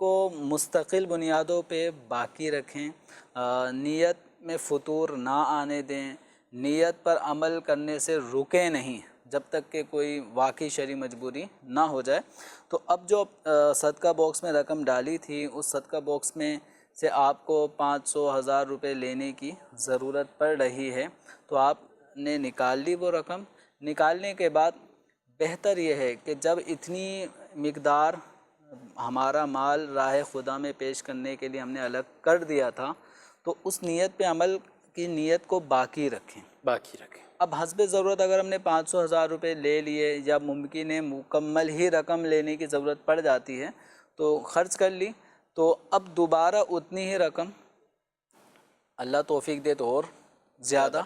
کو مستقل بنیادوں پہ باقی رکھیں، نیت میں فطور نہ آنے دیں، نیت پر عمل کرنے سے رکیں نہیں جب تک کہ کوئی واقعی شرعی مجبوری نہ ہو جائے۔ تو اب جو صدقہ باکس میں رقم ڈالی تھی، اس صدقہ باکس میں سے آپ کو 500 1000 روپے لینے کی ضرورت پڑ رہی ہے، تو آپ نے نکال لی وہ رقم۔ نکالنے کے بعد بہتر یہ ہے کہ جب اتنی مقدار ہمارا مال راہ خدا میں پیش کرنے کے لیے ہم نے الگ کر دیا تھا، تو اس نیت پہ عمل کی نیت کو باقی رکھیں۔ اب حسب ضرورت اگر ہم نے 500 1000 روپے لے لیے یا ممکن ہے مکمل ہی رقم لینے کی ضرورت پڑ جاتی ہے تو خرچ کر لی، تو اب دوبارہ اتنی ہی رقم اللہ توفیق دے تو اور زیادہ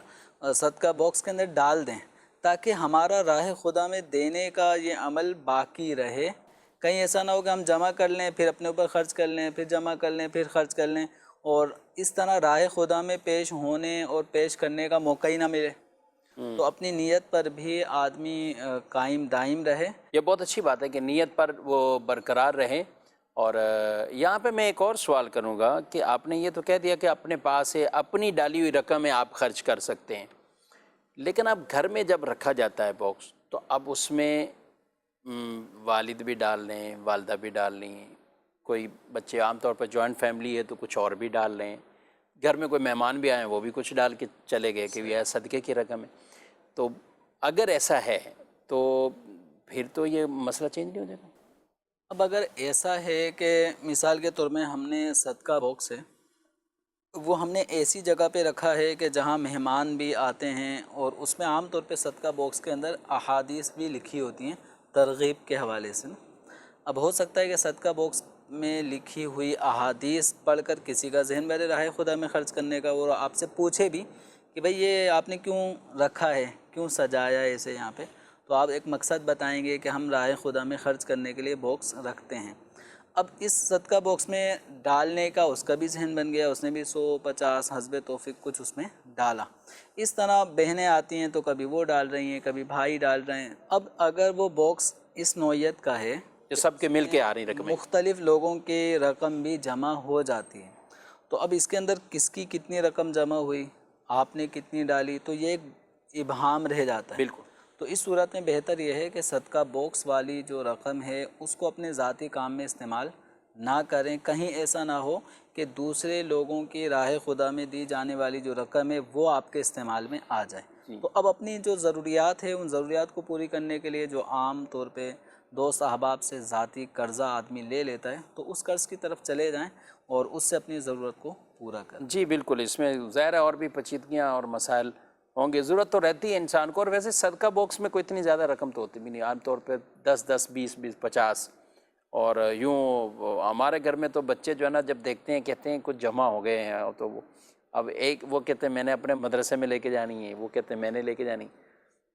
صدقہ باکس کے اندر ڈال دیں، تاکہ ہمارا راہ خدا میں دینے کا یہ عمل باقی رہے۔ کہیں ایسا نہ ہو کہ ہم جمع کر لیں پھر اپنے اوپر خرچ کر لیں، پھر جمع کر لیں پھر خرچ کر لیں، اور اس طرح راہ خدا میں پیش ہونے اور پیش کرنے کا موقع ہی نہ ملے۔ تو اپنی نیت پر بھی آدمی قائم دائم رہے۔ یہ بہت اچھی بات ہے کہ نیت پر وہ برقرار رہیں۔ اور یہاں پہ میں ایک اور سوال کروں گا کہ آپ نے یہ تو کہہ دیا کہ اپنے پاس ہے، اپنی ڈالی ہوئی رقم ہے، آپ خرچ کر سکتے ہیں، لیکن اب گھر میں جب رکھا جاتا ہے باکس تو اب اس میں والد بھی ڈال لیں، والدہ بھی ڈال لیں، کوئی بچے عام طور پر جوائنٹ فیملی ہے تو کچھ اور بھی ڈال لیں، گھر میں کوئی مہمان بھی آئے ہیں وہ بھی کچھ ڈال کے چلے گئے کہ یہ صدقے کی رقم ہے۔ تو اگر ایسا ہے تو پھر تو یہ مسئلہ چینج نہیں ہو جائے گا؟ اب اگر ایسا ہے کہ مثال کے طور میں ہم نے صدقہ باکس ہے وہ ہم نے ایسی جگہ پہ رکھا ہے کہ جہاں مہمان بھی آتے ہیں، اور اس میں عام طور پہ صدقہ باکس کے اندر احادیث بھی لکھی ہوتی ہیں ترغیب کے حوالے سے۔ اب ہو سکتا ہے کہ صدقہ باکس میں لکھی ہوئی احادیث پڑھ کر کسی کا ذہن بہلے راہ خدا میں خرچ کرنے کا، اور آپ سے پوچھے بھی کہ بھئی یہ آپ نے کیوں رکھا ہے، کیوں سجایا ہے اسے یہاں پہ، تو آپ ایک مقصد بتائیں گے کہ ہم راہ خدا میں خرچ کرنے کے لیے باکس رکھتے ہیں۔ اب اس صدقہ باکس میں ڈالنے کا اس کا بھی ذہن بن گیا، اس نے بھی 100 50 حسب توفیق کچھ اس میں ڈالا۔ اس طرح بہنیں آتی ہیں تو کبھی وہ ڈال رہی ہیں، کبھی بھائی ڈال رہے ہیں۔ اب اگر وہ باکس اس نوعیت کا ہے جو سب کے مل کے آ رہی رقم، مختلف لوگوں کی رقم بھی جمع ہو جاتی ہے، تو اب اس کے اندر کس کی کتنی رقم جمع ہوئی، آپ نے کتنی ڈالی، تو یہ ایک ابہام رہ جاتا ہے۔ بالکل۔ تو اس صورت میں بہتر یہ ہے کہ صدقہ باکس والی جو رقم ہے اس کو اپنے ذاتی کام میں استعمال نہ کریں، کہیں ایسا نہ ہو کہ دوسرے لوگوں کی راہ خدا میں دی جانے والی جو رقم ہے وہ آپ کے استعمال میں آ جائے۔ تو اب اپنی جو ضروریات ہے ان ضروریات کو پوری کرنے کے لیے جو عام طور پہ دوست احباب سے ذاتی قرضہ آدمی لے لیتا ہے، تو اس قرض کی طرف چلے جائیں اور اس سے اپنی ضرورت کو پورا کریں۔ جی بالکل، اس میں ظاہر ہے اور بھی پیچیدگیاں اور مسائل ہوں گے، ضرورت تو رہتی ہے انسان کو۔ اور ویسے صدقہ باکس میں کوئی اتنی زیادہ رقم تو ہوتی بھی نہیں، عام طور پہ 10 10 20 20 50، اور یوں ہمارے گھر میں تو بچے جو ہے نا جب دیکھتے ہیں کہتے ہیں کچھ جمع ہو گئے ہیں، تو وہ اب ایک وہ کہتے ہیں میں نے اپنے مدرسے میں لے کے جانی ہے، وہ کہتے ہیں میں نے لے کے جانی،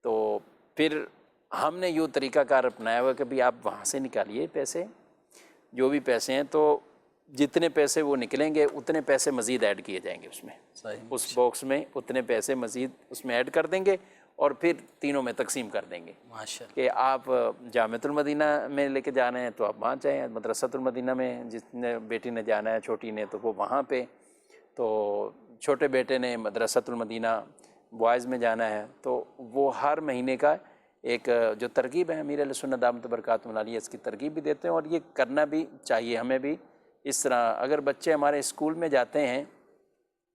تو پھر ہم نے یوں طریقہ کار اپنایا ہوا کہ بھی آپ وہاں سے نکالیے پیسے، جو بھی پیسے ہیں، تو جتنے پیسے وہ نکلیں گے اتنے پیسے مزید ایڈ کیے جائیں گے اس میں، اس باکس میں اتنے پیسے مزید اس میں ایڈ کر دیں گے، اور پھر تینوں میں تقسیم کر دیں گے کہ آپ جامعۃ المدینہ میں لے کے جانا ہے تو آپ وہاں جائیں، مدرسۃ المدینہ میں جس نے بیٹی نے جانا ہے چھوٹی نے تو وہ وہاں پہ، تو چھوٹے بیٹے نے مدرسۃ المدینہ بوائز میں جانا ہے، تو وہ ہر مہینے کا ایک جو ترغیب ہے امیر اہل سنت دامت برکاتہم العالیہ اس کی ترغیب بھی دیتے ہیں، اور یہ کرنا بھی چاہیے ہمیں بھی۔ اس طرح اگر بچے ہمارے اسکول میں جاتے ہیں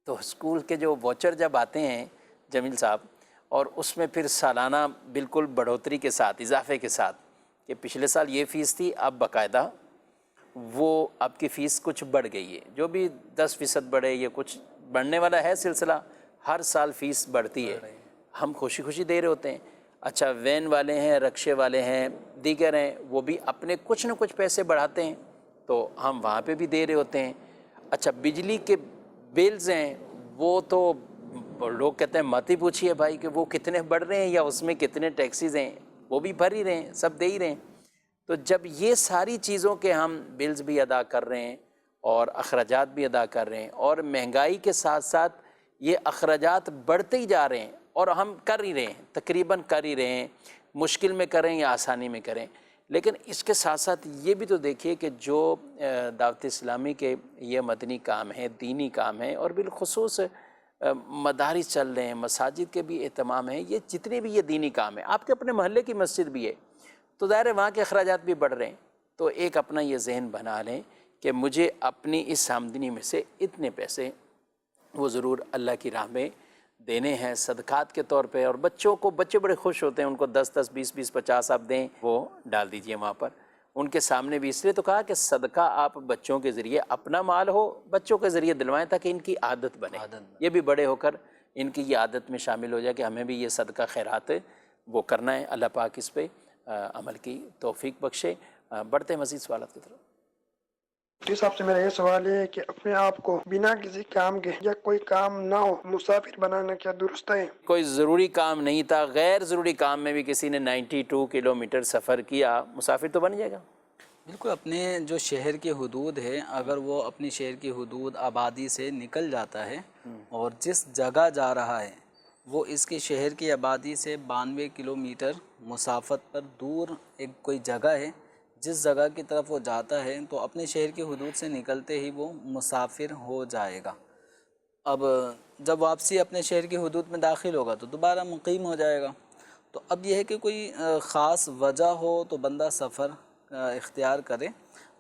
تو اسکول کے جو واچر جب آتے ہیں جمیل صاحب، اور اس میں پھر سالانہ بالکل بڑھوتری کے ساتھ، اضافے کے ساتھ، کہ پچھلے سال یہ فیس تھی اب باقاعدہ وہ آپ کی فیس کچھ بڑھ گئی ہے، جو بھی 10% بڑھے، یہ کچھ بڑھنے والا ہے سلسلہ، ہر سال فیس بڑھتی ہے، ہم خوشی خوشی دے رہے ہوتے ہیں۔ اچھا وین والے ہیں، رکشے والے ہیں، دیگر ہیں، وہ بھی اپنے کچھ نہ کچھ پیسے بڑھاتے ہیں تو ہم وہاں پہ بھی دے رہے ہوتے ہیں۔ اچھا بجلی کے بلز ہیں وہ تو لوگ کہتے ہیں مت ہی پوچھیے بھائی کہ وہ کتنے بڑھ رہے ہیں یا اس میں کتنے ٹیکسیز ہیں، وہ بھی بھر ہی رہے ہیں، سب دے ہی رہے ہیں۔ تو جب یہ ساری چیزوں کے ہم بلز بھی ادا کر رہے ہیں اور اخراجات بھی ادا کر رہے ہیں، اور مہنگائی کے ساتھ ساتھ یہ اخراجات بڑھتے ہی جا رہے ہیں، اور ہم کر ہی رہے ہیں، تقریباً کر ہی رہے ہیں، مشکل میں کریں یا آسانی میں کریں، لیکن اس کے ساتھ ساتھ یہ بھی تو دیکھیے کہ جو دعوت اسلامی کے یہ مدنی کام ہے، دینی کام ہے، اور بالخصوص مدارس چل رہے ہیں، مساجد کے بھی اہتمام ہیں، یہ جتنے بھی یہ دینی کام ہیں، آپ کے اپنے محلے کی مسجد بھی ہے تو ظاہر ہے وہاں کے اخراجات بھی بڑھ رہے ہیں. تو ایک اپنا یہ ذہن بنا لیں کہ مجھے اپنی اس آمدنی میں سے اتنے پیسے وہ ضرور اللہ کی راہ میں دینے ہیں صدقات کے طور پہ. اور بچوں کو، بچے بڑے خوش ہوتے ہیں، ان کو 10 20 20 50 آپ دیں، وہ ڈال دیجئے وہاں پر ان کے سامنے بھی. اس لیے تو کہا کہ صدقہ آپ بچوں کے ذریعے، اپنا مال ہو بچوں کے ذریعے دلوائیں تاکہ ان کی عادت بنے، یہ بھی بڑے ہو کر ان کی یہ عادت میں شامل ہو جائے کہ ہمیں بھی یہ صدقہ خیرات وہ کرنا ہے. اللہ پاک اس پہ عمل کی توفیق بخشے. بڑھتے ہیں مزید سوالات کی طرف. مفتی صاحب سے میرا یہ سوال ہے کہ اپنے آپ کو بنا کسی کام کے یا کوئی کام نہ ہو مسافر بنانا کیا درست ہے؟ کوئی ضروری کام نہیں تھا، غیر ضروری کام میں بھی کسی نے 92 کلومیٹر سفر کیا، مسافر تو بن جائے گا. بالکل. اپنے جو شہر کی حدود ہے، اگر وہ اپنی شہر کی حدود آبادی سے نکل جاتا ہے اور جس جگہ جا رہا ہے وہ اس کی شہر کی آبادی سے 92 کلومیٹر مسافت پر دور ایک کوئی جگہ ہے، جس جگہ کی طرف وہ جاتا ہے تو اپنے شہر کی حدود سے نکلتے ہی وہ مسافر ہو جائے گا. اب جب واپسی اپنے شہر کی حدود میں داخل ہوگا تو دوبارہ مقیم ہو جائے گا. تو اب یہ ہے کہ کوئی خاص وجہ ہو تو بندہ سفر اختیار کرے.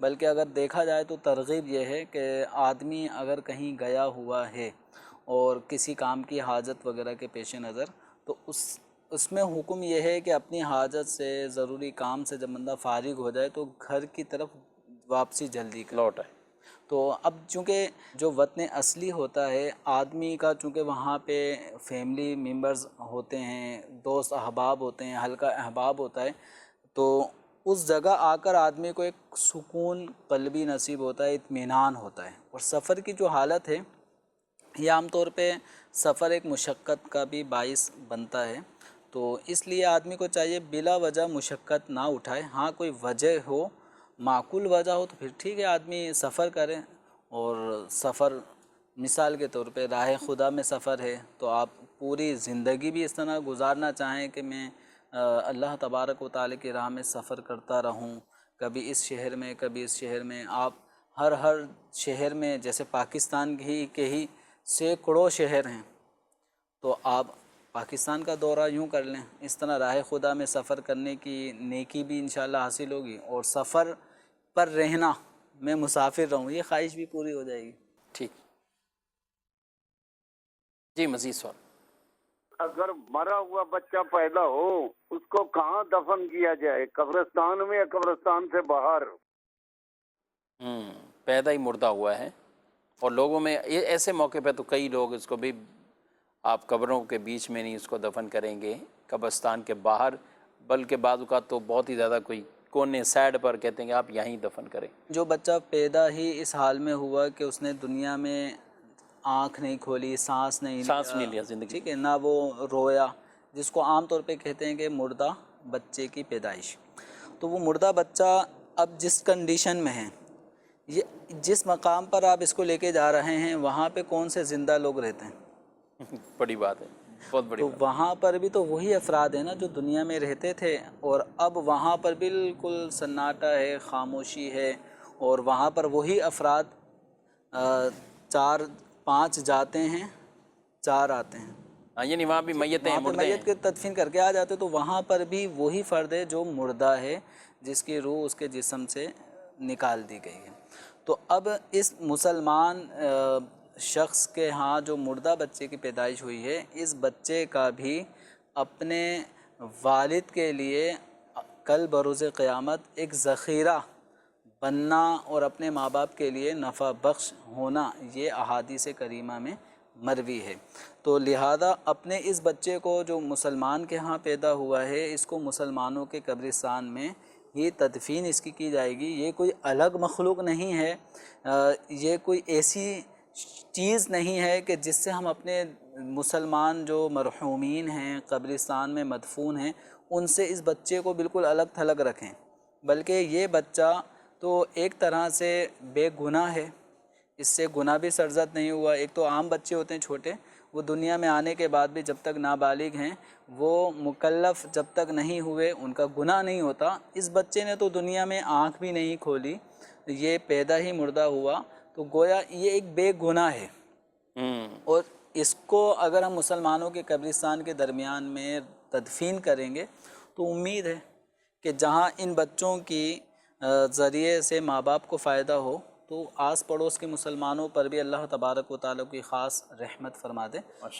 بلکہ اگر دیکھا جائے تو ترغیب یہ ہے کہ آدمی اگر کہیں گیا ہوا ہے اور کسی کام کی حاجت وغیرہ کے پیش نظر، تو اس میں حکم یہ ہے کہ اپنی حاجت سے، ضروری کام سے جب بندہ فارغ ہو جائے تو گھر کی طرف واپسی جلدی لوٹ آئے. تو اب چونکہ جو وطن اصلی ہوتا ہے آدمی کا، چونکہ وہاں پہ فیملی ممبرز ہوتے ہیں، دوست احباب ہوتے ہیں، حلقہ احباب ہوتا ہے، تو اس جگہ آ کر آدمی کو ایک سکون قلبی نصیب ہوتا ہے، اطمینان ہوتا ہے. اور سفر کی جو حالت ہے یہ عام طور پہ سفر ایک مشقت کا بھی باعث بنتا ہے. تو اس لیے آدمی کو چاہیے بلا وجہ مشقت نہ اٹھائے. ہاں کوئی وجہ ہو، معقول وجہ ہو تو پھر ٹھیک ہے آدمی سفر کرے. اور سفر مثال کے طور پہ راہ خدا میں سفر ہے تو آپ پوری زندگی بھی اس طرح گزارنا چاہیں کہ میں اللہ تبارک و تعالی کی راہ میں سفر کرتا رہوں، کبھی اس شہر میں کبھی اس شہر میں. آپ ہر شہر میں، جیسے پاکستان کے ہی سینکڑوں شہر ہیں، تو آپ پاکستان کا دورہ یوں کر لیں. اس طرح راہ خدا میں سفر کرنے کی نیکی بھی انشاءاللہ حاصل ہوگی، اور سفر پر رہنا، میں مسافر رہوں، یہ خواہش بھی پوری ہو جائے گی. ٹھیک جی. مزید سوال. اگر مرا ہوا بچہ پیدا ہو اس کو کہاں دفن کیا جائے، قبرستان میں یا قبرستان سے باہر؟ پیدا ہی مردہ ہوا ہے، اور لوگوں میں ایسے موقع پہ تو کئی لوگ اس کو بھی، آپ قبروں کے بیچ میں نہیں اس کو دفن کریں گے، قبرستان کے باہر، بلکہ بعض اوقات تو بہت ہی زیادہ کوئی کونے سائڈ پر کہتے ہیں کہ آپ یہیں دفن کریں. جو بچہ پیدا ہی اس حال میں ہوا کہ اس نے دنیا میں آنکھ نہیں کھولی، سانس نہیں لیا زندگی، ٹھیک ہے، نہ وہ رویا، جس کو عام طور پہ کہتے ہیں کہ مردہ بچے کی پیدائش. تو وہ مردہ بچہ اب جس کنڈیشن میں ہے، یہ جس مقام پر آپ اس کو لے کے جا رہے ہیں وہاں پہ کون سے زندہ لوگ رہتے ہیں؟ بڑی بات ہے، بہت بڑی تو بات. وہاں پر بھی تو وہی افراد ہیں نا جو دنیا میں رہتے تھے، اور اب وہاں پر بالکل سناٹا ہے، خاموشی ہے، اور وہاں پر وہی افراد 4 5 جاتے ہیں، 4 آتے ہیں. یعنی وہاں بھی میتیں وہاں پہ مردے ہیں. میت کے تدفین کر کے آ جاتے، تو وہاں پر بھی وہی فرد ہے جو مردہ ہے، جس کی روح اس کے جسم سے نکال دی گئی ہے. تو اب اس مسلمان شخص کے ہاں جو مردہ بچے کی پیدائش ہوئی ہے، اس بچے کا بھی اپنے والد کے لیے کل بروز قیامت ایک ذخیرہ بننا اور اپنے ماں باپ کے لیے نفع بخش ہونا، یہ احادیث کریمہ میں مروی ہے. تو لہذا اپنے اس بچے کو جو مسلمان کے ہاں پیدا ہوا ہے، اس کو مسلمانوں کے قبرستان میں یہ تدفین اس کی جائے گی. یہ کوئی الگ مخلوق نہیں ہے، یہ کوئی ایسی چیز نہیں ہے کہ جس سے ہم اپنے مسلمان جو مرحومین ہیں، قبرستان میں مدفون ہیں، ان سے اس بچے کو بالکل الگ تھلگ رکھیں. بلکہ یہ بچہ تو ایک طرح سے بے گناہ ہے، اس سے گناہ بھی سرزد نہیں ہوا. ایک تو عام بچے ہوتے ہیں چھوٹے، وہ دنیا میں آنے کے بعد بھی جب تک نابالغ ہیں، وہ مکلف جب تک نہیں ہوئے، ان کا گناہ نہیں ہوتا۔ اس بچے نے تو دنیا میں آنکھ بھی نہیں کھولی، یہ پیدا ہی مردہ ہوا، تو گویا یہ ایک بے گناہ ہے۔ اور اس کو اگر ہم مسلمانوں کے قبرستان کے درمیان میں تدفین کریں گے تو امید ہے کہ جہاں ان بچوں کی ذریعے سے ماں باپ کو فائدہ ہو، تو آس پڑوس کے مسلمانوں پر بھی اللہ تبارک و تعالیٰ کی خاص رحمت فرما دے۔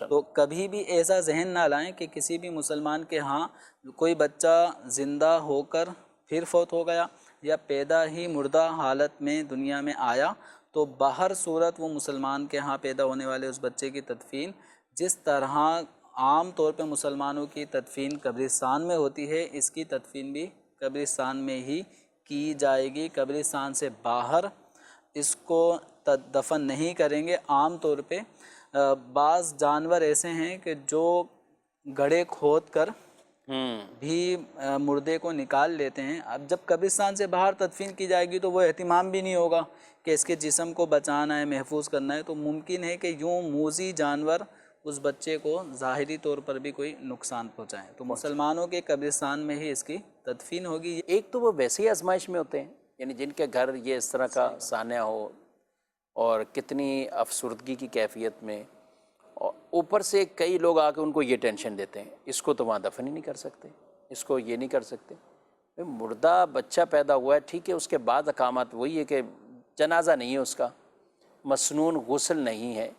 تو کبھی بھی ایسا ذہن نہ لائیں کہ کسی بھی مسلمان کے ہاں کوئی بچہ زندہ ہو کر پھر فوت ہو گیا یا پیدا ہی مردہ حالت میں دنیا میں آیا، تو باہر صورت وہ مسلمان کے ہاں پیدا ہونے والے اس بچے کی تدفین جس طرح عام طور پہ مسلمانوں کی تدفین قبرستان میں ہوتی ہے، اس کی تدفین بھی قبرستان میں ہی کی جائے گی۔ قبرستان سے باہر اس کو دفن نہیں کریں گے۔ عام طور پہ بعض جانور ایسے ہیں کہ جو گڑھے کھود کر بھی مردے کو نکال لیتے ہیں۔ اب جب قبرستان سے باہر تدفین کی جائے گی تو وہ اہتمام بھی نہیں ہوگا کہ اس کے جسم کو بچانا ہے، محفوظ کرنا ہے، تو ممکن ہے کہ یوں موذی جانور اس بچے کو ظاہری طور پر بھی کوئی نقصان پہنچائیں۔ تو مسلمانوں کے قبرستان میں ہی اس کی تدفین ہوگی۔ ایک تو وہ ویسے ہی آزمائش میں ہوتے ہیں، یعنی جن کے گھر یہ اس طرح کا سانحہ ہو اور کتنی افسردگی کی کیفیت میں، اور اوپر سے کئی لوگ آ کے ان کو یہ ٹینشن دیتے ہیں، اس کو تو وہاں دفن ہی نہیں کر سکتے، اس کو یہ نہیں کر سکتے۔ مردہ بچہ پیدا ہوا ہے، ٹھیک ہے، اس کے بعد احکامات وہی ہے کہ جنازہ نہیں ہے اس کا، مسنون غسل نہیں ہے،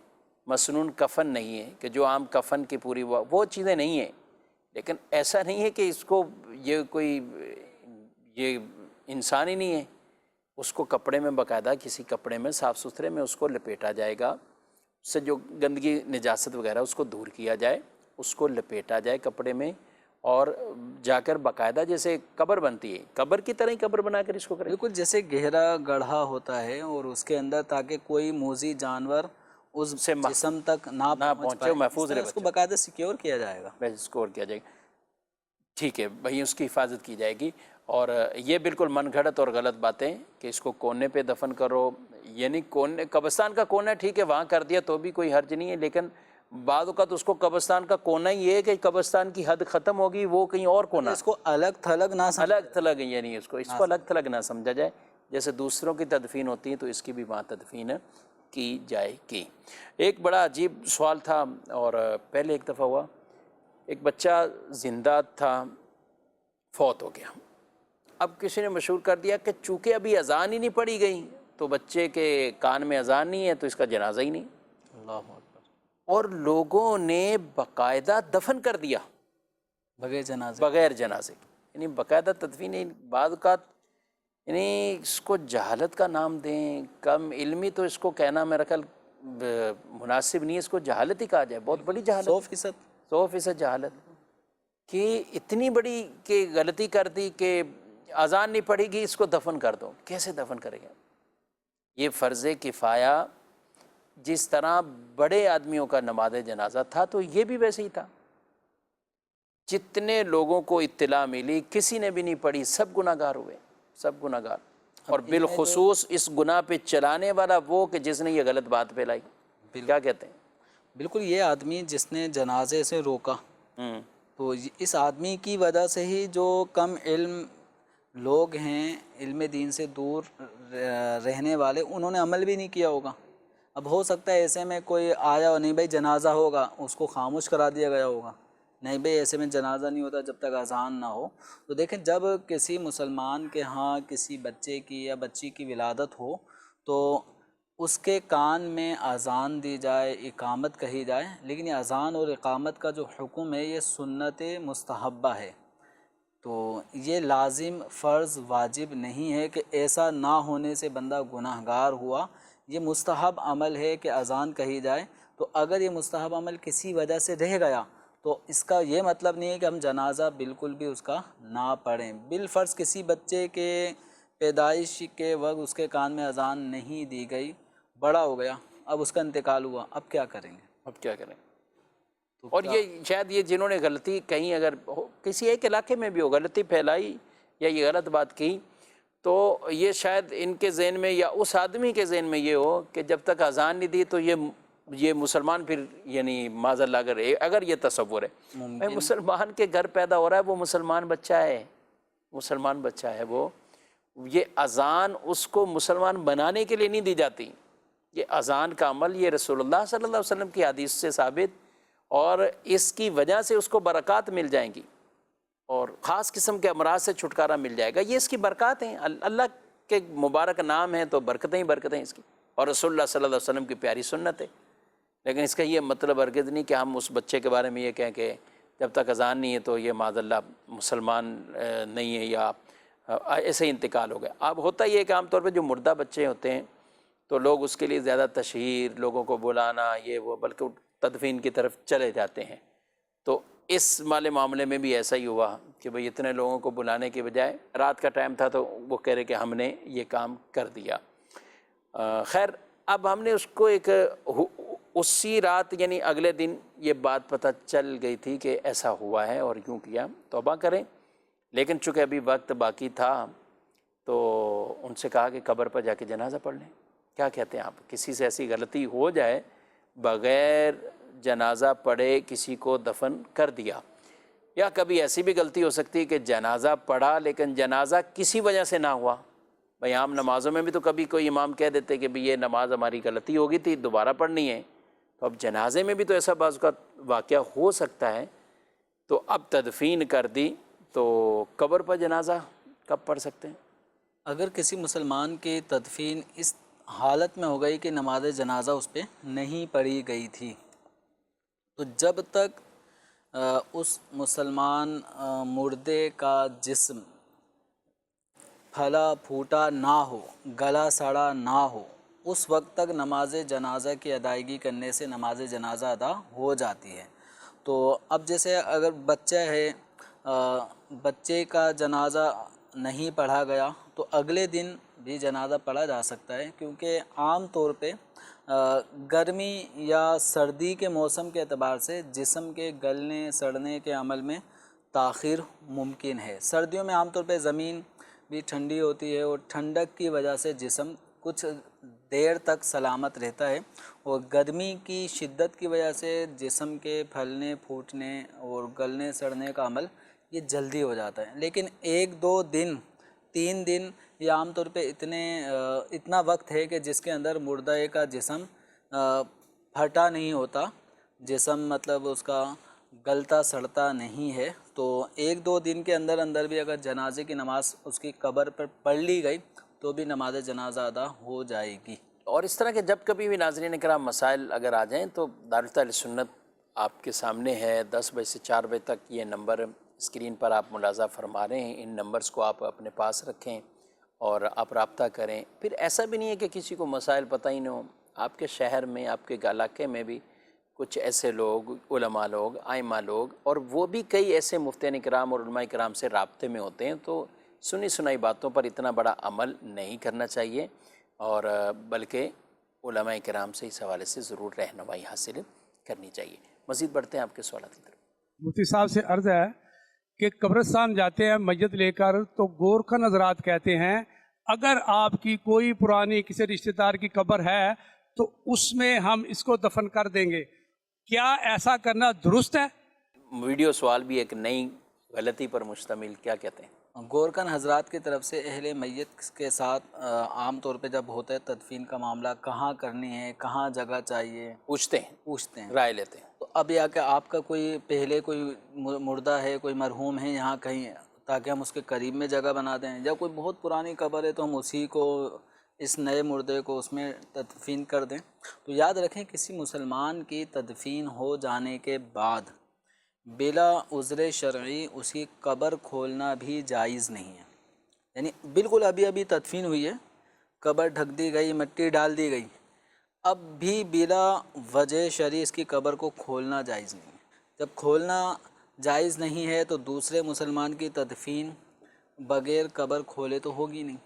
مسنون کفن نہیں ہے کہ جو عام کفن کی پوری وہ چیزیں نہیں ہیں، لیکن ایسا نہیں ہے کہ اس کو یہ کوئی یہ انسان ہی نہیں ہے، اس کو کپڑے میں باقاعدہ کسی کپڑے میں صاف ستھرے میں اس کو لپیٹا جائے گا، اس سے جو گندگی نجاست وغیرہ اس کو دور کیا جائے، اس کو لپیٹا جائے کپڑے میں، اور جا کر باقاعدہ جیسے قبر بنتی ہے، قبر کی طرح ہی قبر بنا کر اس کو کرے۔ بالکل جیسے گہرا گڑھا ہوتا ہے اور اس کے اندر تاکہ کوئی موذی جانور اس سے جسم تک نہ پہنچ پائے، محفوظ رہے، اس کو باقاعدہ سیکیور کیا جائے گا، سکور کیا جائے گا، ٹھیک ہے بھائی، اس کی حفاظت کی جائے گی۔ اور یہ بالکل من گھڑت اور غلط باتیں کہ اس کو کونے پہ دفن کرو، یعنی کونے، قبرستان کا کونا ٹھیک ہے وہاں کر دیا تو بھی کوئی حرج نہیں ہے، لیکن بعض اوقات اس کو قبرستان کا کونا ہی ہے کہ قبرستان کی حد ختم ہوگی، وہ کہیں اور کونا، اس کو الگ تھلگ نہ الگ تھلگ، یعنی اس کو الگ تھلگ نہ سمجھا جائے، جیسے دوسروں کی تدفین ہوتی ہے تو اس کی بھی وہاں تدفین کی جائے گی۔ ایک بڑا عجیب سوال تھا، اور پہلے ایک دفعہ ہوا، ایک بچہ زندہ تھا، فوت ہو گیا، اب کسی نے مشہور کر دیا کہ چونکہ ابھی اذان ہی نہیں پڑھی گئی تو بچے کے کان میں اذان نہیں ہے تو اس کا جنازہ ہی نہیں، اللہ اکبر، اور لوگوں نے باقاعدہ دفن کر دیا بغیر جنازے، یعنی باقاعدہ تدفین۔ بعض اوقات یعنی اس کو جہالت کا نام دیں، کم علمی تو اس کو کہنا میرا خیال مناسب نہیں ہے، اس کو جہالت ہی کہا جائے، بہت بڑی جہالت، 100% جہالت، کہ اتنی بڑی کہ غلطی کر دی کہ اذان نہیں پڑے گی اس کو دفن کر دو، کیسے دفن کرے گا؟ یہ فرض کفایہ جس طرح بڑے آدمیوں کا نماز جنازہ تھا تو یہ بھی ویسے ہی تھا، جتنے لوگوں کو اطلاع ملی کسی نے بھی نہیں پڑھی، سب گناہ گار ہوئے، سب گناہ گار، اور بالخصوص اس گناہ پہ چلانے والا وہ کہ جس نے یہ غلط بات پھیلائی، کیا کہتے ہیں؟ بالکل یہ آدمی جس نے جنازے سے روکا، تو اس آدمی کی وجہ سے ہی جو کم علم لوگ ہیں، علم دین سے دور رہنے والے، انہوں نے عمل بھی نہیں کیا ہوگا۔ اب ہو سکتا ہے ایسے میں کوئی آیا نہیں بھائی جنازہ ہوگا، اس کو خاموش کرا دیا گیا ہوگا، نہیں بھائی ایسے میں جنازہ نہیں ہوتا جب تک اذان نہ ہو۔ تو دیکھیں جب کسی مسلمان کے ہاں کسی بچے کی یا بچی کی ولادت ہو تو اس کے کان میں اذان دی جائے، اقامت کہی جائے، لیکن یہ اذان اور اقامت کا جو حکم ہے یہ سنت مستحبہ ہے، تو یہ لازم فرض واجب نہیں ہے کہ ایسا نہ ہونے سے بندہ گناہ گار ہوا۔ یہ مستحب عمل ہے کہ اذان کہی جائے، تو اگر یہ مستحب عمل کسی وجہ سے رہ گیا تو اس کا یہ مطلب نہیں ہے کہ ہم جنازہ بالکل بھی اس کا نہ پڑھیں۔ بالفرض کسی بچے کے پیدائش کے وقت اس کے کان میں اذان نہیں دی گئی، بڑا ہو گیا، اب اس کا انتقال ہوا، اب کیا کریں گے؟ اب کیا کریں؟ اور یہ شاید یہ جنہوں نے غلطی کہیں اگر کسی ایک علاقے میں بھی ہو غلطی پھیلائی یا یہ غلط بات کی، تو یہ شاید ان کے ذہن میں یا اس آدمی کے ذہن میں یہ ہو کہ جب تک اذان نہیں دی تو یہ یہ مسلمان پھر یعنی معاذ اللہ اگر یہ تصور ہے بھائی مسلمان کے گھر پیدا ہو رہا ہے، وہ مسلمان بچہ ہے، مسلمان بچہ ہے وہ، یہ اذان اس کو مسلمان بنانے کے لیے نہیں دی جاتی. یہ اذان کا عمل یہ رسول اللہ صلی اللہ علیہ وسلم کی حدیث سے ثابت، اور اس کی وجہ سے اس کو برکات مل جائیں گی اور خاص قسم کے امراض سے چھٹکارا مل جائے گا. یہ اس کی برکات ہیں، اللہ کے مبارک نام ہیں تو برکتیں ہی برکتیں اس کی، اور رسول اللہ صلی اللہ علیہ وسلم کی پیاری سنت ہے. لیکن اس کا یہ مطلب ہرگز نہیں کہ ہم اس بچے کے بارے میں یہ کہیں کہ جب تک اذان نہیں ہے تو یہ معاذ اللہ مسلمان نہیں ہے یا ایسے ہی انتقال ہو گیا. اب ہوتا یہ ہے کہ عام طور پہ جو مردہ بچے ہوتے ہیں تو لوگ اس کے لیے زیادہ تشہیر، لوگوں کو بلانا، یہ وہ، بلکہ تدفین کی طرف چلے جاتے ہیں. تو اس معاملے میں بھی ایسا ہی ہوا کہ بھئی اتنے لوگوں کو بلانے کے بجائے رات کا ٹائم تھا تو وہ کہہ رہے کہ ہم نے یہ کام کر دیا. خیر اب ہم نے اس کو اسی رات یعنی اگلے دن یہ بات پتہ چل گئی تھی کہ ایسا ہوا ہے اور یوں کیا، توبہ کریں. لیکن چونکہ ابھی وقت باقی تھا تو ان سے کہا کہ قبر پر جا کے جنازہ پڑھ لیں. کیا کہتے ہیں آپ؟ کسی سے ایسی غلطی ہو جائے، بغیر جنازہ پڑھے کسی کو دفن کر دیا، یا کبھی ایسی بھی غلطی ہو سکتی ہے کہ جنازہ پڑھا لیکن جنازہ کسی وجہ سے نہ ہوا. بھئی عام نمازوں میں بھی تو کبھی کوئی امام کہہ دیتے کہ بھئی یہ نماز ہماری غلطی ہو گئی تھی، دوبارہ پڑھنی ہے. تو اب جنازے میں بھی تو ایسا بعض کا واقعہ ہو سکتا ہے. تو اب تدفین کر دی تو قبر پر جنازہ کب پڑھ سکتے ہیں؟ اگر کسی مسلمان کی تدفین اس حالت میں ہو گئی کہ نماز جنازہ اس پہ نہیں پڑھی گئی تھی، تو جب تک اس مسلمان مردے کا جسم پھلا پھوٹا نہ ہو، گلا سڑا نہ ہو، اس وقت تک نماز جنازہ کی ادائیگی کرنے سے نماز جنازہ ادا ہو جاتی ہے. تو اب جیسے اگر بچہ ہے، بچے کا جنازہ نہیں پڑھا گیا تو اگلے دن بھی جنازہ پڑھا جا سکتا ہے، کیونکہ عام طور پہ گرمی یا سردی کے موسم کے اعتبار سے جسم کے گلنے سڑنے کے عمل میں تاخیر ممکن ہے. سردیوں میں عام طور پہ زمین بھی ٹھنڈی ہوتی ہے اور ٹھنڈک کی وجہ سے جسم کچھ دیر تک سلامت رہتا ہے، اور گرمی کی شدت کی وجہ سے جسم کے پھلنے پھوٹنے اور گلنے سڑنے کا عمل یہ جلدی ہو جاتا ہے. لیکن 1-2 دن 3 دن یہ عام طور پہ اتنا وقت ہے کہ جس کے اندر مردہ کا جسم پھٹا نہیں ہوتا، جسم مطلب اس کا گلتا سڑتا نہیں ہے. تو 1-2 دن کے اندر اندر بھی اگر جنازے کی نماز اس کی قبر پر پڑھ لی گئی تو بھی نماز جنازہ ادا ہو جائے گی. اور اس طرح کے جب کبھی بھی ناظرین کرام مسائل اگر آ جائیں تو دارالفتہ سنت آپ کے سامنے ہے. 10 بجے سے 4 بجے تک یہ نمبر اسکرین پر آپ ملاحظہ فرما رہے ہیں، ان نمبرز کو آپ اپنے پاس رکھیں اور آپ رابطہ کریں. پھر ایسا بھی نہیں ہے کہ کسی کو مسائل پتہ ہی نہ ہو. آپ کے شہر میں، آپ کے علاقے میں بھی کچھ ایسے لوگ، علماء لوگ، ائمہ لوگ، اور وہ بھی کئی ایسے مفتیان کرام اور علماء کرام سے رابطے میں ہوتے ہیں. تو سنی سنائی باتوں پر اتنا بڑا عمل نہیں کرنا چاہیے، اور بلکہ علماء کرام سے اس حوالے سے ضرور رہنمائی حاصل کرنی چاہیے. مزید بڑھتے ہیں آپ کے سوالات کی طرف. مفتی صاحب سے عرض ہے کہ قبرستان جاتے ہیں میت لے کر تو گورکھا نظرات کہتے ہیں اگر آپ کی کوئی پرانی کسی رشتہ دار کی قبر ہے تو اس میں ہم اس کو دفن کر دیں گے، کیا ایسا کرنا درست ہے؟ ویڈیو سوال بھی ایک نئی غلطی پر مشتمل، کیا کہتے ہیں؟ گورکھن حضرات کی طرف سے اہل میت کے ساتھ عام طور پہ جب ہوتا ہے تدفین کا معاملہ، کہاں کرنی ہے، کہاں جگہ چاہیے، پوچھتے ہیں، رائے لیتے ہیں. تو اب یا کہ آپ کا کوئی پہلے کوئی مردہ ہے، کوئی مرحوم ہے یہاں کہیں، تاکہ ہم اس کے قریب میں جگہ بنا دیں، یا کوئی بہت پرانی قبر ہے تو ہم اسی کو، اس نئے مردے کو اس میں تدفین کر دیں. تو یاد رکھیں کسی مسلمان کی تدفین ہو جانے کے بعد بلا عذر شرعی اس کی قبر کھولنا بھی جائز نہیں ہے. یعنی بالکل ابھی تدفین ہوئی ہے، قبر ڈھک دی گئی، مٹی ڈال دی گئی، اب بھی بلا وجہ شرعی اس کی قبر کو کھولنا جائز نہیں ہے. جب کھولنا جائز نہیں ہے تو دوسرے مسلمان کی تدفین بغیر قبر کھولے تو ہوگی نہیں.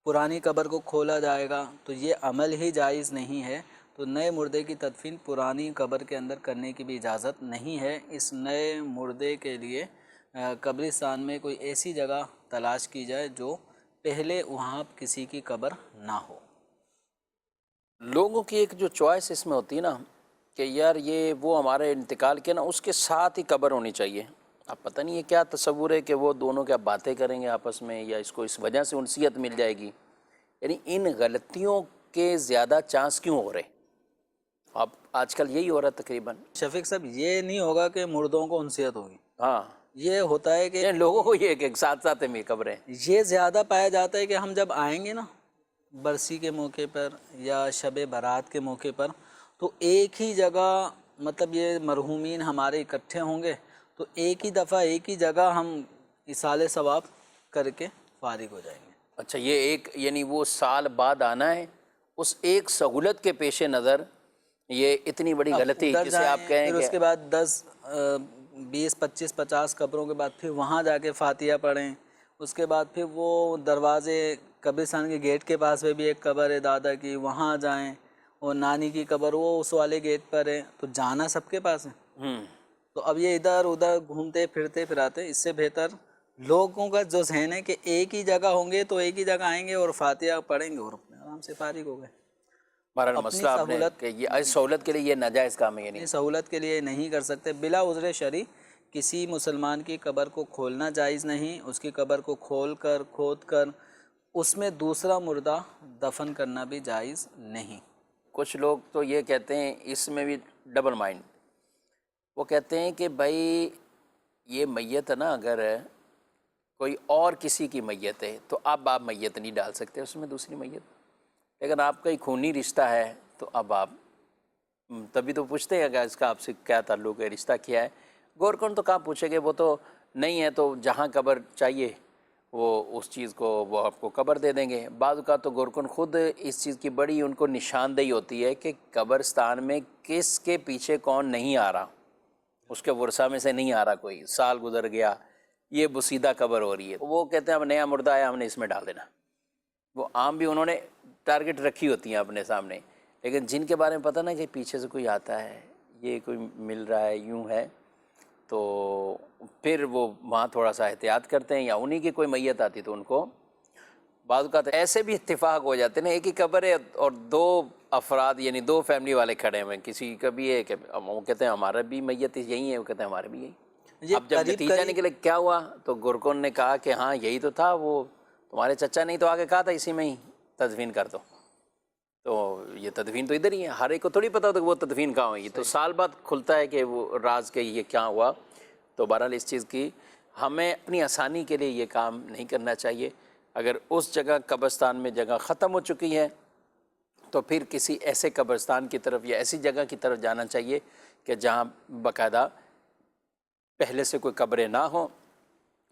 پرانی قبر کو کھولا جائے گا تو یہ عمل ہی جائز نہیں ہے. تو نئے مردے کی تدفین پرانی قبر کے اندر کرنے کی بھی اجازت نہیں ہے. اس نئے مردے کے لیے قبرستان میں کوئی ایسی جگہ تلاش کی جائے جو پہلے وہاں کسی کی قبر نہ ہو. لوگوں کی ایک جو چوائس اس میں ہوتی ہے نا کہ یار یہ وہ ہمارے انتقال کے نا اس کے ساتھ ہی قبر ہونی چاہیے. اب پتہ نہیں یہ کیا تصور ہے کہ وہ دونوں کیا باتیں کریں گے آپس میں، یا اس کو اس وجہ سے انسیت مل جائے گی. یعنی ان غلطیوں کے زیادہ چانس کیوں ہو رہے؟ اب آج کل یہی ہو رہا ہے تقریباً. شفیق صاحب یہ نہیں ہوگا کہ مردوں کو انسیت ہوگی، ہاں، یہ ہوتا ہے کہ یعنی لوگوں کو یہ کہ ساتھ ساتھ میں قبریں. یہ زیادہ پایا جاتا ہے کہ ہم جب آئیں گے نا برسی کے موقع پر یا شب برات کے موقع پر، تو ایک ہی جگہ مطلب یہ مرحومین ہمارے اکٹھے ہوں گے، تو ایک ہی دفعہ ایک ہی جگہ ہم اصال ثواب کر کے فارغ ہو جائیں گے. اچھا، یہ ایک یعنی وہ سال بعد آنا ہے، اس ایک سہولت کے پیش نظر یہ اتنی بڑی غلطی ادھر جسے آپ جائیں، کہیں پھر کہ اس کے بعد 10 20 25 50 قبروں کے بعد پھر وہاں جا کے فاتحہ پڑھیں. اس کے بعد پھر وہ دروازے قبرستان کے گیٹ کے پاس میں بھی ایک قبر ہے دادا کی، وہاں جائیں، اور نانی کی قبر وہ اس والے گیٹ پر ہے. تو جانا سب کے پاس ہے، تو اب یہ ادھر ادھر گھومتے پھرتے پھراتے، اس سے بہتر لوگوں کا جو ذہن ہے کہ ایک ہی جگہ ہوں گے تو ایک ہی جگہ آئیں گے اور فاتحہ پڑھیں گے اور اپنے آرام سے فارغ ہو گئے. بہرحال اپنی مسئلہ آپ نے سہولت کہ یہ سہولت کے لیے یہ ناجائز کام ہے. اپنی سہولت کے لیے نہیں کر سکتے. بلا عذر شرعی کسی مسلمان کی قبر کو کھولنا جائز نہیں، اس کی قبر کو کھول کر کھود کر اس میں دوسرا مردہ دفن کرنا بھی جائز نہیں. کچھ لوگ تو یہ کہتے ہیں، اس میں بھی ڈبل مائنڈ، وہ کہتے ہیں کہ بھائی یہ میت ہے نا، اگر کوئی اور کسی کی میت ہے تو اب آپ میت نہیں ڈال سکتے اس میں دوسری میت، لیکن آپ کا ہی خونی رشتہ ہے تو اب آپ تبھی تو پوچھتے ہیں کہ اس کا آپ سے کیا تعلق ہے، رشتہ کیا ہے. گور کون تو کہاں پوچھے گے، وہ تو نہیں ہے، تو جہاں قبر چاہیے وہ اس چیز کو وہ آپ کو قبر دے دیں گے. بعض اوقات تو گورکن خود اس چیز کی بڑی ان کو نشاندہی ہوتی ہے کہ قبرستان میں کس کے پیچھے کون نہیں آ رہا، اس کے ورثہ میں سے نہیں آ رہا، کوئی سال گزر گیا، یہ بسیدہ قبر ہو رہی ہے. وہ کہتے ہیں اب نیا مردہ آیا، ہم نے اس میں ڈال دینا. وہ عام بھی انہوں نے ٹارگٹ رکھی ہوتی ہیں اپنے سامنے، لیکن جن کے بارے میں پتہ نا کہ پیچھے سے کوئی آتا ہے، یہ کوئی مل رہا ہے، یوں ہے، تو پھر وہ وہاں تھوڑا سا احتیاط کرتے ہیں. یا انہی کی کوئی میت آتی تو ان کو بعض اوقات ایسے بھی اتفاق ہو جاتے ہیں نا، ایک ہی قبر ہے اور دو افراد یعنی دو فیملی والے کھڑے ہوئے ہیں، کسی کا بھی ہے کہ وہ کہتے ہیں ہمارا بھی میت یہی ہے، وہ کہتے ہیں ہمارے بھی یہی. اب جب نتیجہ نکلے کیا ہوا تو گورکن نے کہا کہ ہاں یہی تو تھا، وہ تمہارے چچا نہیں تو آگے کہا تھا اسی میں ہی تدفین کر دو. تو یہ تدفین تو ادھر ہی ہے، ہر ایک کو تھوڑی پتہ ہوتا کہ وہ تدفین کہاں ہوئی. تو سال بعد کھلتا ہے کہ وہ راز کے یہ کیا ہوا. تو بہرحال اس چیز کی ہمیں اپنی آسانی کے لیے یہ کام نہیں کرنا چاہیے. اگر اس جگہ قبرستان میں جگہ ختم ہو چکی ہے تو پھر کسی ایسے قبرستان کی طرف یا ایسی جگہ کی طرف جانا چاہیے کہ جہاں باقاعدہ پہلے سے کوئی قبریں نہ ہوں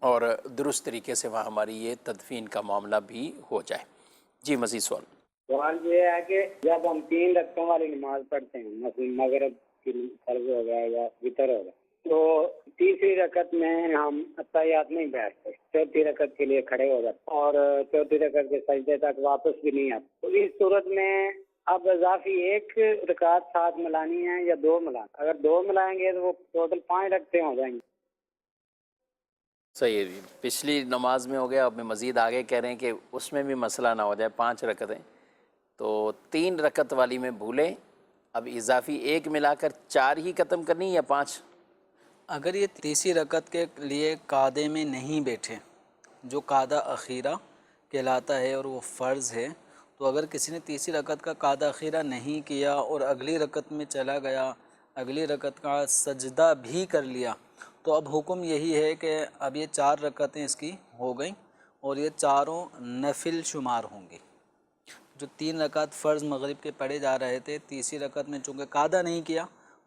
اور درست طریقے سے وہاں ہماری یہ تدفین کا معاملہ بھی ہو جائے. جی مزید سوال. سوال یہ ہے کہ جب ہم 3 رکعتوں والی نماز پڑھتے ہیں، مثلا مغرب کی فرض ہو گیا یا وتر ہو گیا، تو تیسری رکعت میں ہم اتحیات نہیں بیٹھتے، چوتھی رکعت کے لیے کھڑے ہو جاتے اور چوتھی رکعت کے سجدے تک واپس بھی نہیں آتے. تو اس صورت میں اب اضافی 1 رکعت ساتھ ملانی ہے یا 2 ملانی؟ اگر 2 ملائیں گے تو وہ ٹوٹل 5 رکعتیں ہو جائیں گی. صحیح ہے جی. پچھلی نماز میں ہو گیا، اب میں مزید آگے کہہ رہے ہیں کہ اس میں بھی مسئلہ نہ ہو جائے. 5 رکعتیں تو 3 رکعت والی میں بھولیں، اب اضافی 1 ملا کر 4 ہی ختم کرنی یا 5؟ اگر یہ تیسری رکعت کے لیے قعدے میں نہیں بیٹھے، جو قعدہ اخیرہ کہلاتا ہے اور وہ فرض ہے، تو اگر کسی نے تیسری رکعت کا قعدہ اخیرہ نہیں کیا اور اگلی رکعت میں چلا گیا، اگلی رکعت کا سجدہ بھی کر لیا، تو اب حکم یہی ہے کہ اب یہ 4 رکعتیں اس کی ہو گئیں اور یہ چاروں نفل شمار ہوں گی. جو 3 رکعت فرض مغرب کے پڑھے جا رہے تھے، تیسری رکعت میں چونکہ قعدہ نہیں کیا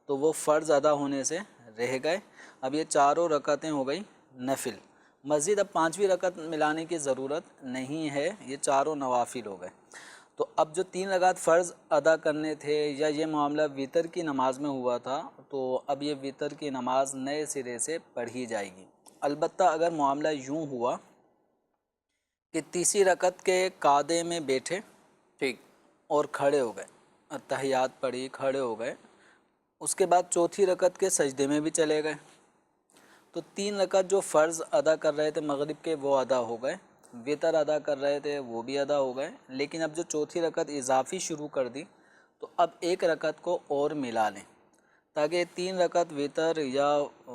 تو وہ فرض ادا ہونے سے رہ گئے. اب یہ چاروں رکعتیں ہو گئی نفل. مزید اب 5ویں رکعت ملانے کی ضرورت نہیں ہے، یہ چاروں نوافل ہو گئے. تو اب جو 3 رکعت فرض ادا کرنے تھے یا یہ معاملہ وتر کی نماز میں ہوا تھا، تو اب یہ وتر کی نماز نئے سرے سے پڑھی جائے گی. البتہ اگر معاملہ یوں ہوا کہ تیسری رکعت کے قعدے میں بیٹھے ٹھیک اور کھڑے ہو گئے، اتحیات پڑھی، کھڑے ہو گئے، اس کے بعد چوتھی رکعت کے سجدے میں بھی چلے گئے، تو 3 رکعت جو فرض ادا کر رہے تھے مغرب کے وہ ادا ہو گئے، وتر ادا کر رہے تھے وہ بھی ادا ہو گئے. لیکن اب جو چوتھی رکعت اضافی شروع کر دی تو اب ایک رکعت کو اور ملا لیں تاکہ 3 رکعت وتر یا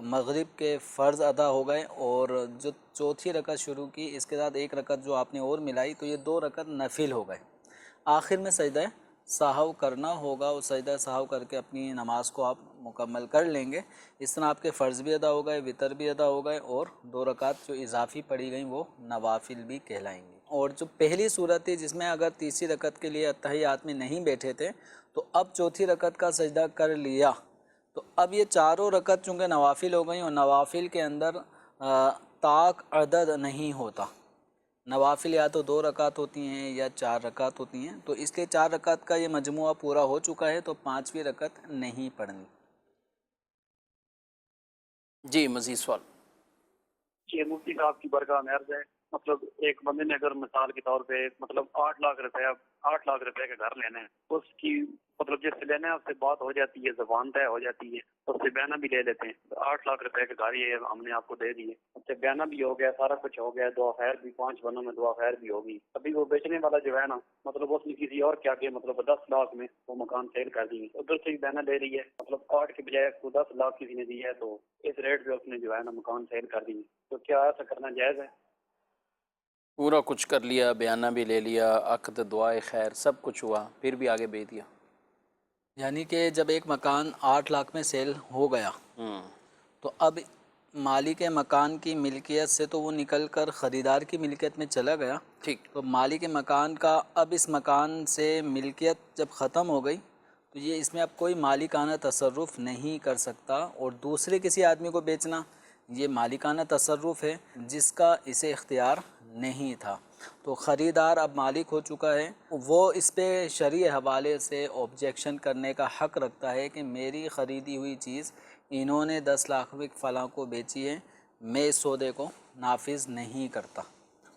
مغرب کے فرض ادا ہو گئے، اور جو چوتھی رکعت شروع کی اس کے ساتھ ایک رکعت جو آپ نے اور ملائی تو یہ 2 رکعت نفل ہو گئے۔ آخر میں سجدہ سہو کرنا ہوگا، اور سجدہ سہو کر کے اپنی نماز کو آپ مکمل کر لیں گے۔ اس طرح آپ کے فرض بھی ادا ہو گئے، وتر بھی ادا ہو گئے، اور 2 رکعت جو اضافی پڑھی گئیں وہ نوافل بھی کہلائیں گی۔ اور جو پہلی صورت تھی جس میں اگر تیسری رکعت کے لیے اتحیات میں نہیں بیٹھے تھے تو اب چوتھی رکعت کا سجدہ کر لیا، تو اب یہ چاروں رکعت چونکہ نوافل ہو گئیں، اور نوافل کے اندر طاق عدد نہیں ہوتا، نوافل یا تو 2 رکعت ہوتی ہیں یا 4 رکعت ہوتی ہیں، تو اس لیے 4 رکعت کا یہ مجموعہ پورا ہو چکا ہے تو 5ویں رکعت نہیں پڑھنی۔ جی مزید سوال؟ یہ مفتی صاحب کی برگاہ میں عرض ہے، مطلب ایک بندے نے اگر مثال کے طور پہ مطلب 8 لاکھ روپے کا گھر لینا ہے، اس کی مطلب جس سے لینا ہے اس سے بات ہو جاتی ہے، زبان طے ہو جاتی ہے، اس سے بیانہ بھی لے لیتے ہیں، 8 لاکھ روپے کا گھر یہ ہم نے آپ کو دے دیے، اس سے بیانہ بھی ہو گیا، سارا کچھ ہو گیا، دعا خیر بھی 5 بنوں میں دعا خیر بھی ہوگی۔ ابھی وہ بیچنے والا جو ہے نا، مطلب اس نے کسی اور کیا کہ مطلب 10 لاکھ میں وہ مکان سیل کر دی، ادھر سے بیانہ لے رہی ہے، مطلب 8 کے بجائے اس کو 10 لاکھ کسی نے دی ہے، تو اس ریٹ پہ اس نے جو ہے نا مکان سیل کر دی، تو کیا ایسا کرنا جائز ہے؟ پورا کچھ کر لیا، بیانہ بھی لے لیا، عقد دعائے خیر سب کچھ ہوا، پھر بھی آگے بیچ دیا؟ یعنی کہ جب ایک مکان 8 لاکھ میں سیل ہو گیا تو اب مالک مکان کی ملکیت سے تو وہ نکل کر خریدار کی ملکیت میں چلا گیا، ٹھیک، تو مالک مکان کا اب اس مکان سے ملکیت جب ختم ہو گئی تو یہ اس میں اب کوئی مالکانہ تصرف نہیں کر سکتا، اور دوسرے کسی آدمی کو بیچنا یہ مالکانہ تصرف ہے جس کا اسے اختیار نہیں تھا، تو خریدار اب مالک ہو چکا ہے، وہ اس پہ شرعی حوالے سے آبجیکشن کرنے کا حق رکھتا ہے کہ میری خریدی ہوئی چیز انہوں نے 10 لاکھ میں فلاں کو بیچی ہے، میں اس سودے کو نافذ نہیں کرتا،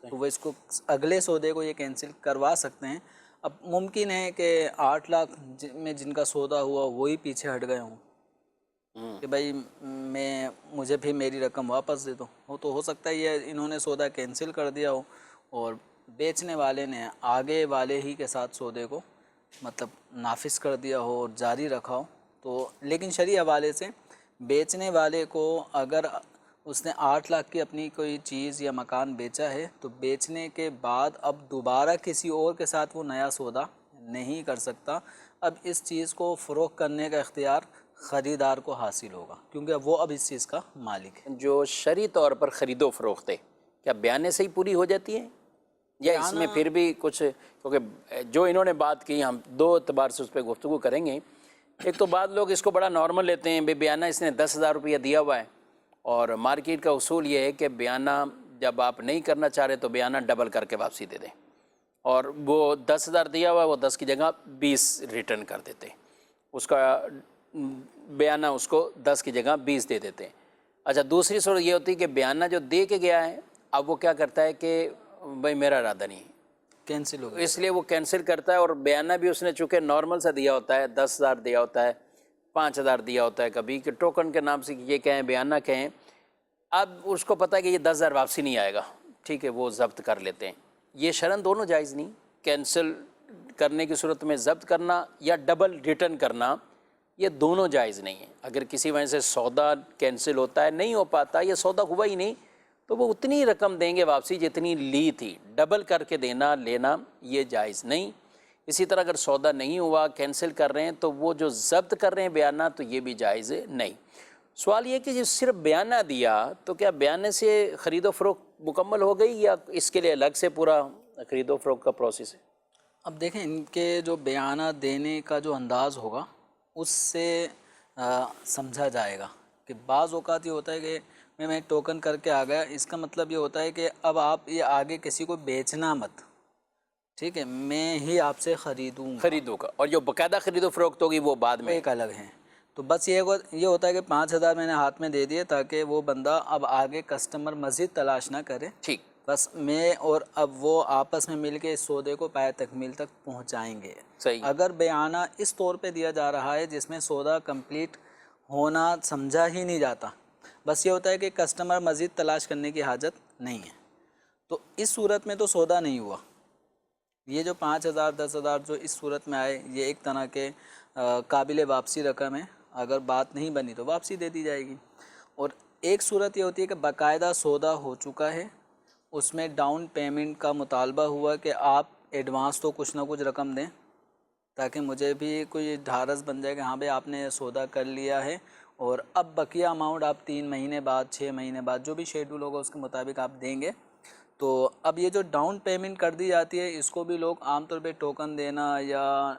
تو وہ اس کو اگلے سودے کو یہ کینسل کروا سکتے ہیں۔ اب ممکن ہے کہ 8 لاکھ میں جن کا سودا ہوا وہی پیچھے ہٹ گئے ہوں کہ بھائی مجھے بھی میری رقم واپس دے دو، وہ تو ہو سکتا ہے یہ انہوں نے سودا کینسل کر دیا ہو اور بیچنے والے نے آگے والے ہی کے ساتھ سودے کو مطلب نافذ کر دیا ہو اور جاری رکھا ہو، تو لیکن شرعی حوالے سے بیچنے والے کو اگر اس نے 8 لاکھ کی اپنی کوئی چیز یا مکان بیچا ہے تو بیچنے کے بعد اب دوبارہ کسی اور کے ساتھ وہ نیا سودا نہیں کر سکتا، اب اس چیز کو فروخت کرنے کا اختیار خریدار کو حاصل ہوگا کیونکہ وہ اب اس چیز کا مالک ہے۔ جو شرعی طور پر خرید و فروخت ہے کیا بیانے سے ہی پوری ہو جاتی ہے یا اس میں پھر بھی کچھ، کیونکہ جو انہوں نے بات کی ہم 2 اعتبار سے اس پہ گفتگو کریں گے۔ ایک تو بعض لوگ اس کو بڑا نارمل لیتے ہیں، بیانہ اس نے 10,000 روپیہ دیا ہوا ہے، اور مارکیٹ کا اصول یہ ہے کہ بیانہ جب آپ نہیں کرنا چاہ رہے تو بیانہ ڈبل کر کے واپسی دے دیں، اور وہ 10,000 دیا ہوا ہے وہ 10 کی جگہ 20 ریٹرن کر دیتے ہیں، اس کا بیانہ اس کو 10 کی جگہ 20 دے دیتے ہیں۔ اچھا، دوسری صورت یہ ہوتی ہے کہ بیانہ جو دے کے گیا ہے اب وہ کیا کرتا ہے کہ بھائی میرا ارادہ نہیں، کینسل ہو گیا، اس لیے وہ کینسل کرتا ہے، اور بیانہ بھی اس نے چونکہ نارمل سا دیا ہوتا ہے، 10,000 دیا ہوتا ہے، 5,000 دیا ہوتا ہے، کبھی کہ ٹوکن کے نام سے یہ کہیں بیانہ کہیں، اب اس کو پتہ ہے کہ یہ 10,000 واپسی نہیں آئے گا، ٹھیک ہے، وہ ضبط کر لیتے ہیں۔ یہ شرعاً دونوں جائز نہیں، کینسل کرنے کی صورت میں ضبط کرنا یا ڈبل ریٹرن کرنا یہ دونوں جائز نہیں ہیں۔ اگر کسی وجہ سے سودا کینسل ہوتا ہے، نہیں ہو پاتا یا سودا ہوا ہی نہیں، تو وہ اتنی رقم دیں گے واپسی جتنی لی تھی، ڈبل کر کے دینا لینا یہ جائز نہیں۔ اسی طرح اگر سودا نہیں ہوا کینسل کر رہے ہیں تو وہ جو ضبط کر رہے ہیں بیانہ تو یہ بھی جائز نہیں۔ سوال یہ کہ جو صرف بیانہ دیا تو کیا بیانے سے خرید و فروخت مکمل ہو گئی یا اس کے لیے الگ سے پورا خرید و فروخت کا پروسیس ہے؟ اب دیکھیں ان کے جو بیانہ دینے کا جو انداز ہوگا اس سے سمجھا جائے گا کہ بعض اوقات یہ ہوتا ہے کہ میں ٹوکن کر کے آ گیا، اس کا مطلب یہ ہوتا ہے کہ اب آپ یہ آگے کسی کو بیچنا مت، ٹھیک ہے، میں ہی آپ سے خریدوں گا، اور جو باقاعدہ خرید و فروخت ہوگی وہ بعد میں ایک الگ ہیں۔ تو بس یہ ہوتا ہے کہ 5,000 میں نے ہاتھ میں دے دیے تاکہ وہ بندہ اب آگے کسٹمر مزید تلاش نہ کرے، ٹھیک، بس میں اور اب وہ آپس میں مل کے اس سودے کو پائے تکمیل تک پہنچائیں گے۔ صحیح۔ اگر بیانہ اس طور پہ دیا جا رہا ہے جس میں سودا کمپلیٹ ہونا سمجھا ہی نہیں جاتا، بس یہ ہوتا ہے کہ کسٹمر مزید تلاش کرنے کی حاجت نہیں ہے، تو اس صورت میں تو سودا نہیں ہوا، یہ جو 5,000 10,000 جو اس صورت میں آئے یہ ایک طرح کے قابل واپسی رقم ہے، اگر بات نہیں بنی تو واپسی دے دی جائے گی۔ اور ایک صورت یہ ہوتی ہے کہ باقاعدہ سودا ہو چکا ہے، اس میں ڈاؤن پیمنٹ کا مطالبہ ہوا کہ آپ ایڈوانس تو کچھ نہ کچھ رقم دیں تاکہ مجھے بھی کوئی ڈھارس بن جائے کہ ہاں بھئی آپ نے سودا کر لیا ہے اور اب بقیہ اماؤنٹ آپ 3 مہینے بعد 6 مہینے بعد جو بھی شیڈول ہوگا اس کے مطابق آپ دیں گے۔ تو اب یہ جو ڈاؤن پیمنٹ کر دی جاتی ہے اس کو بھی لوگ عام طور پہ ٹوکن دینا یا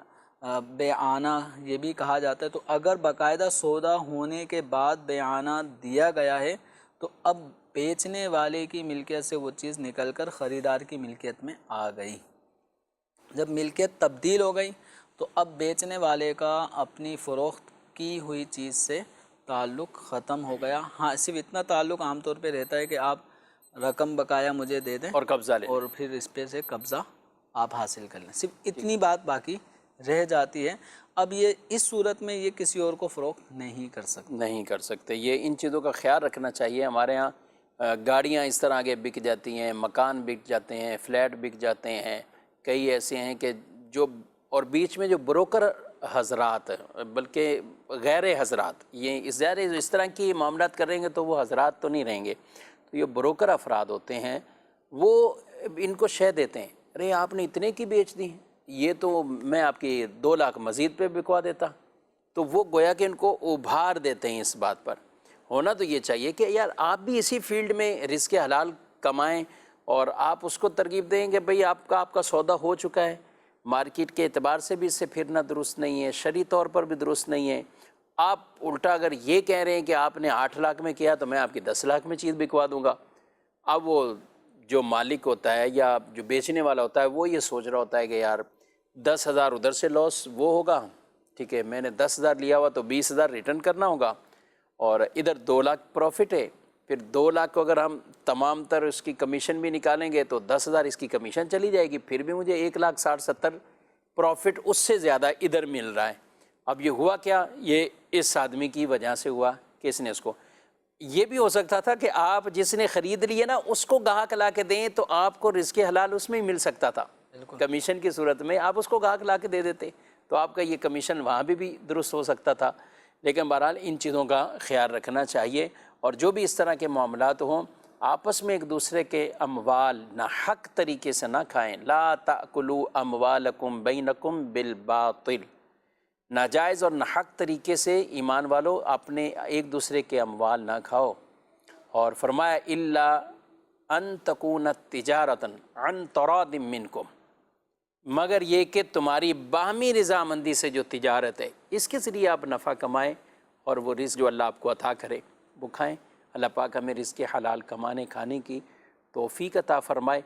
بیعانہ یہ بھی کہا جاتا ہے۔ تو اگر باقاعدہ سودا ہونے کے بعد بیعانہ دیا گیا ہے تو اب بیچنے والے کی ملکیت سے وہ چیز نکل کر خریدار کی ملکیت میں آ گئی۔ جب ملکیت تبدیل ہو گئی تو اب بیچنے والے کا اپنی فروخت کی ہوئی چیز سے تعلق ختم ہو گیا۔ ہاں صرف اتنا تعلق عام طور پہ رہتا ہے کہ آپ رقم بقایا مجھے دے دیں اور قبضہ لیں، اور پھر اس پہ سے قبضہ آپ حاصل کر لیں، صرف اتنی بات باقی رہ جاتی ہے۔ اب یہ اس صورت میں یہ کسی اور کو فروخت نہیں کر سکتے۔ یہ ان چیزوں کا خیال رکھنا چاہیے۔ ہمارے ہاں گاڑیاں اس طرح آگے بک جاتی ہیں، مکان بک جاتے ہیں، فلیٹ بک جاتے ہیں، کئی ایسے ہیں کہ جو، اور بیچ میں جو بروکر حضرات بلکہ غیر حضرات یہ اس طرح کی معاملات کریں گے تو وہ حضرات تو نہیں رہیں گے، تو یہ بروکر افراد ہوتے ہیں، وہ ان کو شے دیتے ہیں، ارے آپ نے اتنے کی بیچ دی، یہ تو میں آپ کی 2 لاکھ مزید پہ بکوا دیتا، تو وہ گویا کہ ان کو ابھار دیتے ہیں۔ اس بات پر ہونا تو یہ چاہیے کہ یار آپ بھی اسی فیلڈ میں رزق حلال کمائیں اور آپ اس کو ترغیب دیں کہ بھئی آپ کا سودا ہو چکا ہے، مارکیٹ کے اعتبار سے بھی اس سے پھرنا درست نہیں ہے، شرعی طور پر بھی درست نہیں ہے۔ آپ الٹا اگر یہ کہہ رہے ہیں کہ آپ نے 8 لاکھ میں کیا تو میں آپ کی 10 لاکھ میں چیز بکوا دوں گا، اب وہ جو مالک ہوتا ہے یا جو بیچنے والا ہوتا ہے وہ یہ سوچ رہا ہوتا ہے کہ یار 10,000 ادھر سے لاس وہ ہوگا، ٹھیک ہے، میں نے 10,000 لیا ہوا تو 20,000 ریٹرن کرنا ہوگا، اور ادھر 2 لاکھ پروفٹ ہے، پھر 2 لاکھ کو اگر ہم تمام تر اس کی کمیشن بھی نکالیں گے تو 10,000 اس کی کمیشن چلی جائے گی، پھر بھی مجھے 1,60,70 پروفٹ اس سے زیادہ ادھر مل رہا ہے۔ اب یہ ہوا کیا، یہ اس آدمی کی وجہ سے ہوا کہ اس نے اس کو، یہ بھی ہو سکتا تھا کہ آپ جس نے خرید لیے نا اس کو گاہک لا کے دیں تو آپ کو رزق حلال اس میں ہی مل سکتا تھا، کمیشن کی صورت میں آپ اس کو گاہک لا کے دے دیتے تو آپ کا یہ کمیشن وہاں بھی درست ہو سکتا تھا۔ لیکن بہرحال ان چیزوں کا خیال رکھنا چاہیے، اور جو بھی اس طرح کے معاملات ہوں آپس میں ایک دوسرے کے اموال ناحق طریقے سے نہ کھائیں۔ لا تأکلوا اموالکم بینکم بالباطل، ناجائز اور ناحق طریقے سے ایمان والو اپنے ایک دوسرے کے اموال نہ کھاؤ، اور فرمایا الا ان تکون تجارتا عن تراض منکم، مگر یہ کہ تمہاری باہمی رضامندی سے جو تجارت ہے اس کے ذریعے آپ نفع کمائیں اور وہ رزق جو اللہ آپ کو عطا کرے وہ کھائیں۔ اللہ پاک ہمیں رزق حلال کمانے کھانے کی توفیق عطا فرمائے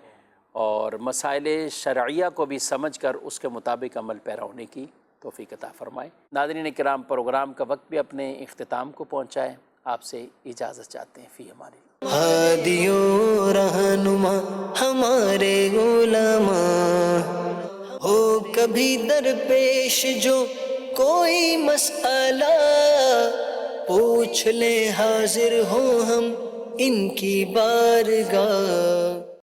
اور مسائل شرعیہ کو بھی سمجھ کر اس کے مطابق عمل پیرا ہونے کی توفیق عطا فرمائے۔ ناظرین کرام، پروگرام کا وقت بھی اپنے اختتام کو پہنچا ہے، آپ سے اجازت چاہتے ہیں، فی امان اللہ۔ ہادی و رہنما ہمارے علماء، ہو کبھی درپیش جو کوئی مسئلہ، پوچھ لے حاضر ہوں ہم ان کی بارگاہ۔